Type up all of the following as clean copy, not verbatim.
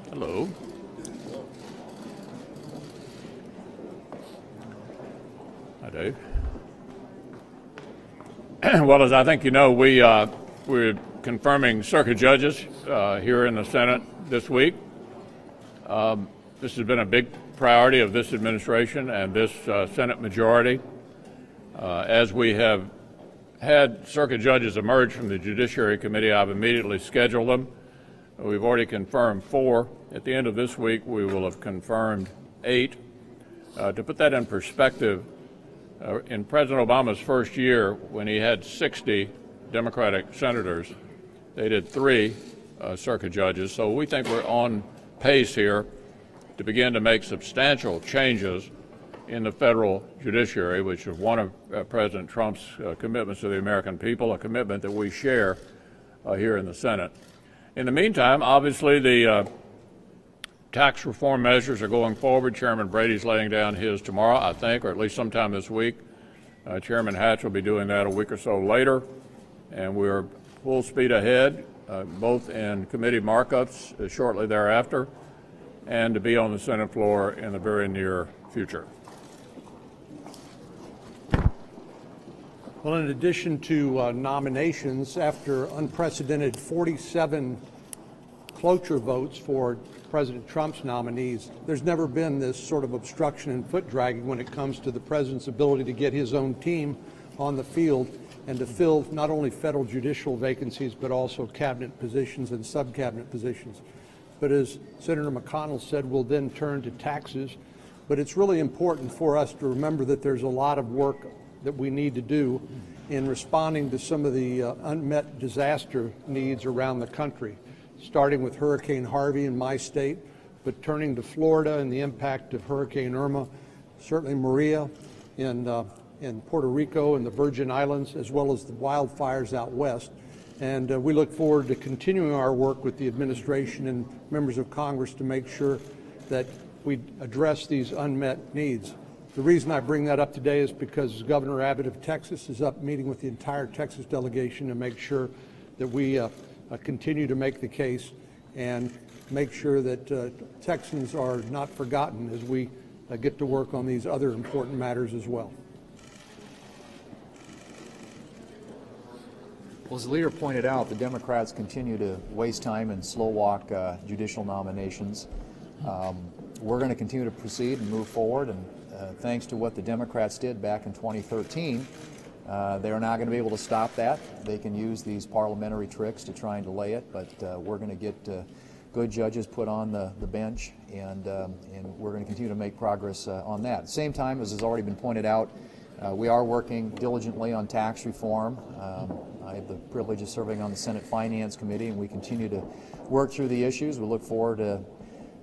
Hello. Hi, Dave. Well, as I think you know, we're confirming circuit judges here in the Senate this week. This has been a big priority of this administration and this Senate majority. As we have had circuit judges emerge from the Judiciary Committee, I've immediately scheduled them. We've already confirmed 4. At the end of this week, we will have confirmed 8. To put that in perspective, in President Obama's first year, when he had 60 Democratic senators, they did 3 circuit judges. So we think we're on pace here to begin to make substantial changes in the federal judiciary, which is one of President Trump's commitments to the American people, a commitment that we share here in the Senate. In the meantime, obviously, the tax reform measures are going forward. Chairman Brady's laying down his tomorrow, I think, or at least sometime this week. Chairman Hatch will be doing that a week or so later. And we're full speed ahead, both in committee markups shortly thereafter and to be on the Senate floor in the very near future. Well, in addition to nominations, after unprecedented 47 cloture votes for President Trump's nominees, there's never been this sort of obstruction and foot dragging when it comes to the president's ability to get his own team on the field and to fill not only federal judicial vacancies but also cabinet positions and sub-cabinet positions. But as Senator McConnell said, we'll then turn to taxes. But it's really important for us to remember that there's a lot of work that we need to do in responding to some of the unmet disaster needs around the country, starting with Hurricane Harvey in my state, but turning to Florida and the impact of Hurricane Irma, certainly Maria in Puerto Rico and the Virgin Islands, as well as the wildfires out west. And we look forward to continuing our work with the administration and members of Congress to make sure that we address these unmet needs. The reason I bring that up today is because Governor Abbott of Texas is up meeting with the entire Texas delegation to make sure that we continue to make the case and make sure that Texans are not forgotten as we get to work on these other important matters as well. Well, as the leader pointed out, the Democrats continue to waste time and slow walk judicial nominations. We're going to continue to proceed and move forward, and thanks to what the Democrats did back in 2013, they are not going to be able to stop that. They can use these parliamentary tricks to try and delay it, but we're going to get good judges put on the bench, and we're going to continue to make progress on that. At the same time, as has already been pointed out, we are working diligently on tax reform. I have the privilege of serving on the Senate Finance Committee, and we continue to work through the issues. We look forward to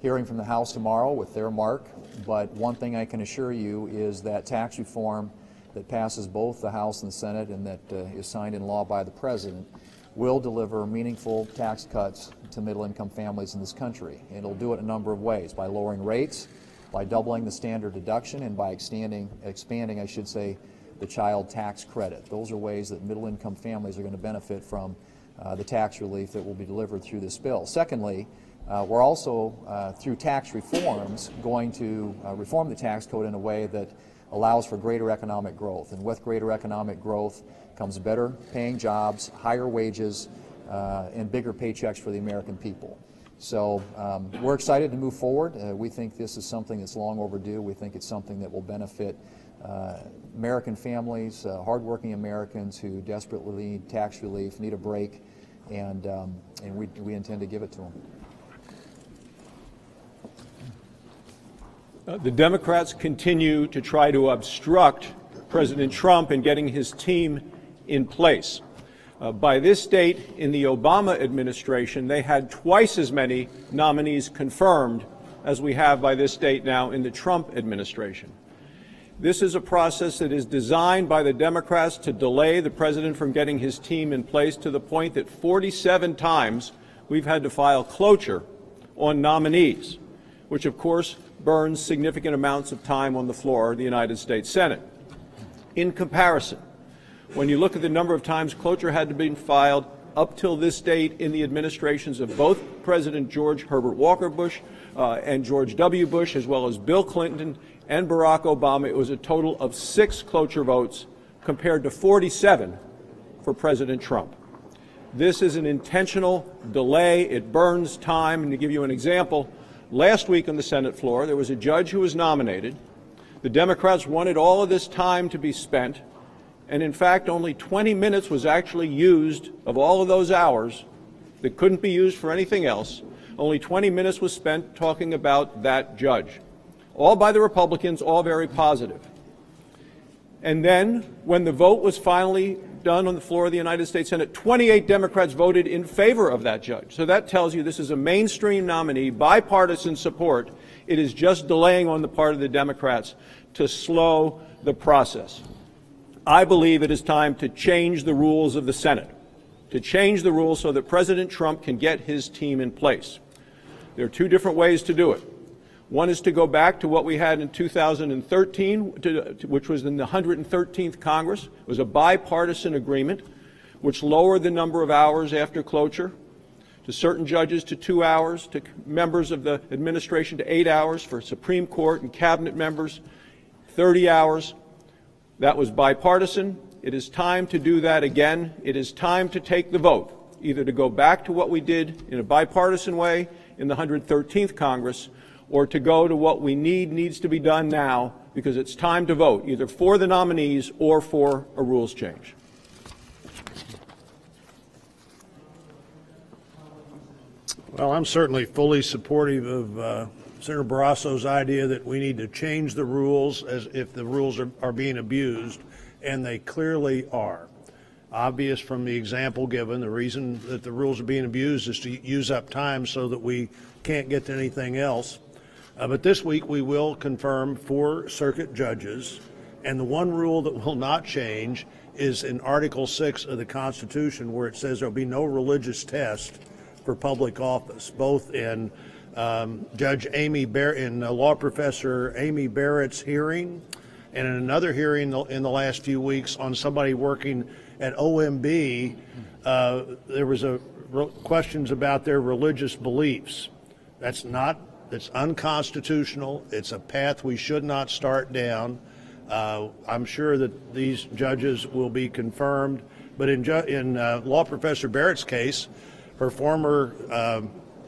hearing from the House tomorrow with their mark. But one thing I can assure you is that tax reform that passes both the House and the Senate and that is signed in law by the President will deliver meaningful tax cuts to middle-income families in this country. And it'll do it in a number of ways, by lowering rates, by doubling the standard deduction, and by expanding, I should say, the child tax credit. Those are ways that middle-income families are going to benefit from the tax relief that will be delivered through this bill. Secondly, we're also, through tax reforms, going to reform the tax code in a way that allows for greater economic growth. And with greater economic growth comes better paying jobs, higher wages, and bigger paychecks for the American people. So we're excited to move forward. We think this is something that's long overdue. We think it's something that will benefit American families, hardworking Americans who desperately need tax relief, need a break, and we intend to give it to them. The Democrats continue to try to obstruct President Trump in getting his team in place. By this date in the Obama administration, they had twice as many nominees confirmed as we have by this date now in the Trump administration. This is a process that is designed by the Democrats to delay the president from getting his team in place, to the point that 47 times we've had to file cloture on nominees, which of course burns significant amounts of time on the floor of the United States Senate. In comparison, When you look at the number of times cloture had to be filed up till this date in the administrations of both President George Herbert Walker Bush and George W. Bush, as well as Bill Clinton and Barack Obama, it was a total of 6 cloture votes compared to 47 for President Trump. This is an intentional delay. It burns time. And to give you an example, last week on the Senate floor, there was a judge who was nominated. The Democrats wanted all of this time to be spent, and in fact, only 20 minutes was actually used of all of those hours that couldn't be used for anything else. Only 20 minutes was spent talking about that judge. All by the Republicans, all very positive. And then, when the vote was finally done on the floor of the United States Senate, 28 Democrats voted in favor of that judge. So that tells you this is a mainstream nominee, bipartisan support. It is just delaying on the part of the Democrats to slow the process. I believe it is time to change the rules of the Senate, to change the rules so that President Trump can get his team in place. There are 2 different ways to do it. One is to go back to what we had in 2013, which was in the 113th Congress. It was a bipartisan agreement which lowered the number of hours after cloture, to certain judges to 2 hours, to members of the administration to 8 hours, for Supreme Court and cabinet members 30 hours. That was bipartisan. It is time to do that again. It is time to take the vote, either to go back to what we did in a bipartisan way in the 113th Congress, or to go to what we needs to be done now, because it's time to vote, either for the nominees or for a rules change. Well, I'm certainly fully supportive of Senator Barrasso's idea that we need to change the rules as if the rules are being abused, and they clearly are. Obvious from the example given, the reason that the rules are being abused is to use up time so that we can't get to anything else. But this week we will confirm 4 circuit judges, and the one rule that will not change is in Article 6 of the Constitution, where it says there will be no religious test for public office, both in law professor Amy Barrett's hearing and in another hearing in the last few weeks on somebody working at OMB. There was questions about their religious beliefs. That's unconstitutional. It's a path we should not start down. I'm sure that these judges will be confirmed. But in law professor Barrett's case, her former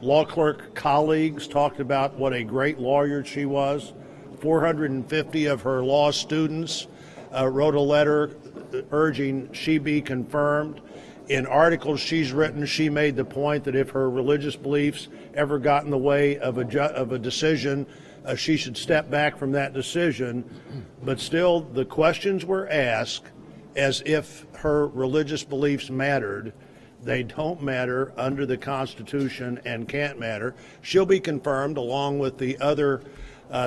law clerk colleagues talked about what a great lawyer she was. 450 of her law students wrote a letter urging she be confirmed. In articles she's written, she made the point that if her religious beliefs ever got in the way of a decision, she should step back from that decision. But still, the questions were asked as if her religious beliefs mattered. They don't matter under the Constitution and can't matter. She'll be confirmed along with the other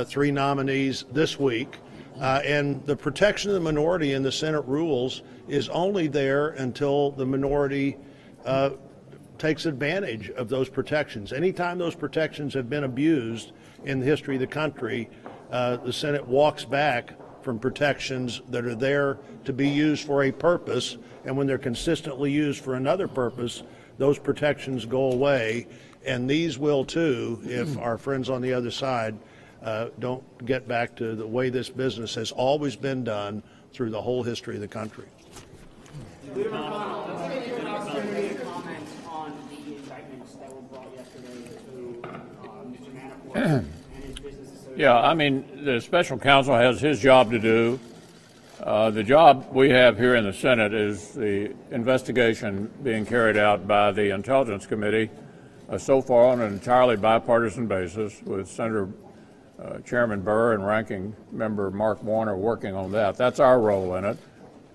3 nominees this week. And the protection of the minority in the Senate rules is only there until the minority takes advantage of those protections. Anytime those protections have been abused in the history of the country, the Senate walks back from protections that are there to be used for a purpose, and when they're consistently used for another purpose, those protections go away, and these will too if our friends on the other side don't get back to the way this business has always been done through the whole history of the country. Leader McConnell, let's give you an opportunity to comment on the indictments that were brought yesterday to Mr. Manafort and his business associates. Yeah, I mean, the special counsel has his job to do. The job we have here in the Senate is the investigation being carried out by the Intelligence Committee, so far on an entirely bipartisan basis, with Senator Chairman Burr and Ranking Member Mark Warner working on that. That's our role in it.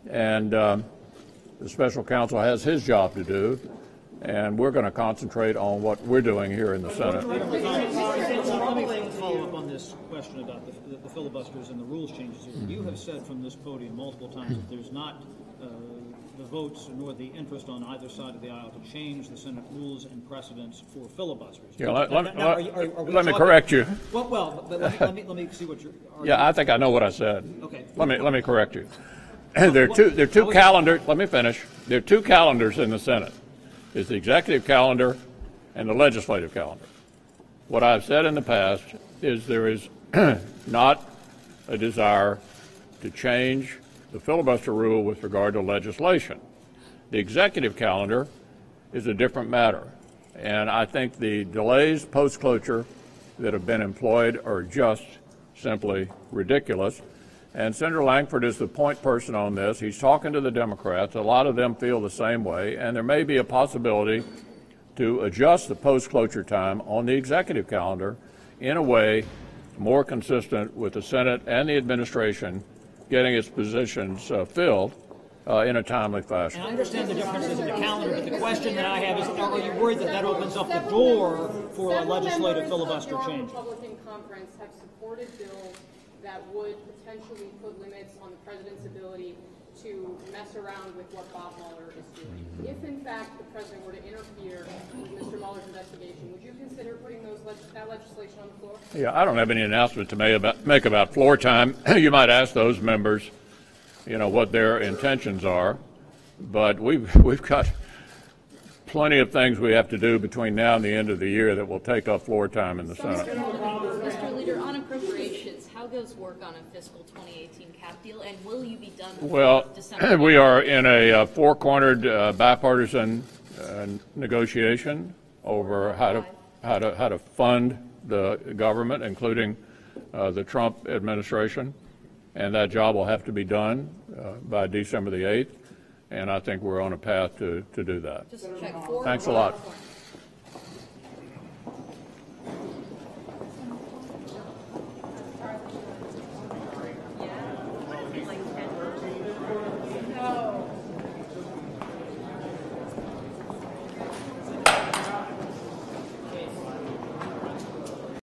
And the special counsel has his job to do, and we're going to concentrate on what we're doing here in the Senate. Let me follow up on this question about the filibusters and the rules changes here. You have said from this podium multiple times that there's not the votes nor the interest on either side of the aisle to change the Senate rules and precedents for filibusters. Yeah, let me correct you. Well, let me see what you're arguing. Yeah, I think I know what I said. Okay. Let me correct you. there are two calendars. Let me finish. There are two calendars in the Senate. There's the executive calendar and the legislative calendar. What I've said in the past is there is not a desire to change the filibuster rule with regard to legislation. The executive calendar is a different matter, and I think the delays post-cloture that have been employed are just simply ridiculous. And Senator Langford is the point person on this. He's talking to the Democrats. A lot of them feel the same way, and there may be a possibility to adjust the post-cloture time on the executive calendar in a way more consistent with the Senate and the administration getting its positions filled in a timely fashion. And I understand the differences in the calendar, but the question that I have is, are you worried that that opens up the door for a legislative filibuster change? The Republican conference have supported bills that would potentially put limits on the president's ability to mess around with what Bob Mueller is doing. If, in fact, the president were to interfere with Mr. Mueller's investigation, would you consider putting that legislation on the floor? Yeah, I don't have any announcement to make about floor time. You might ask those members, what their intentions are. But we've got plenty of things we have to do between now and the end of the year that will take up floor time in the Senate. Mr. Leader, on appropriations, how goes work on a fiscal 2018 cap deal, and will you be done before December? We are in a four-cornered bipartisan negotiation over how to fund the government, including the Trump administration, and that job will have to be done by December the 8th, and I think we're on a path to do that. Just check. Thanks a lot.